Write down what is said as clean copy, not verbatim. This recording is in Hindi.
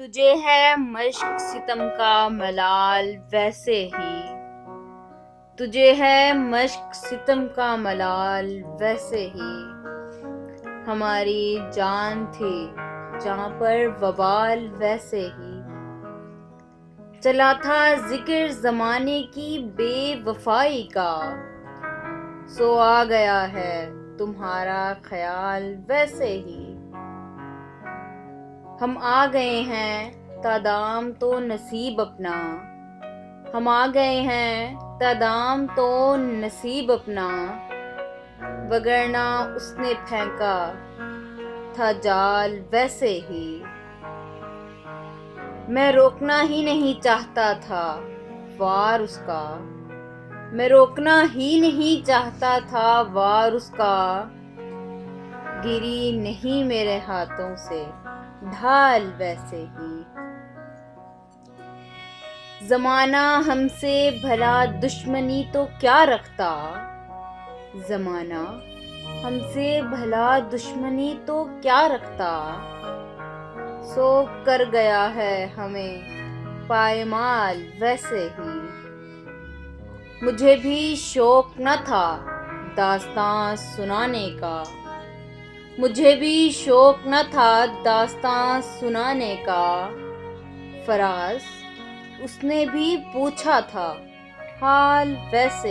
तुझे है मश्क सितम का मलाल वैसे ही, तुझे है मश्क सितम का मलाल वैसे ही। हमारी जान थी जहाँ पर वबाल वैसे ही। चला था जिक्र जमाने की बेवफाई का, सो आ गया है तुम्हारा ख्याल वैसे ही। हम आ गए हैं तादाम तो नसीब अपना, हम आ गए हैं तादाम तो नसीब अपना, वगरना उसने फेंका था जाल वैसे ही। मैं रोकना ही नहीं चाहता था वार उसका, मैं रोकना ही नहीं चाहता था वार उसका, गिरी नहीं मेरे हाथों से ढाल वैसे ही। जमाना हमसे भला दुश्मनी तो क्या रखता, जमाना हमसे भला दुश्मनी तो क्या रखता, सो कर गया है हमें पायमाल वैसे ही। मुझे भी शौक न था दास्तां सुनाने का, मुझे भी शौक न था दास्तां सुनाने का, फराज उसने भी पूछा था हाल वैसे।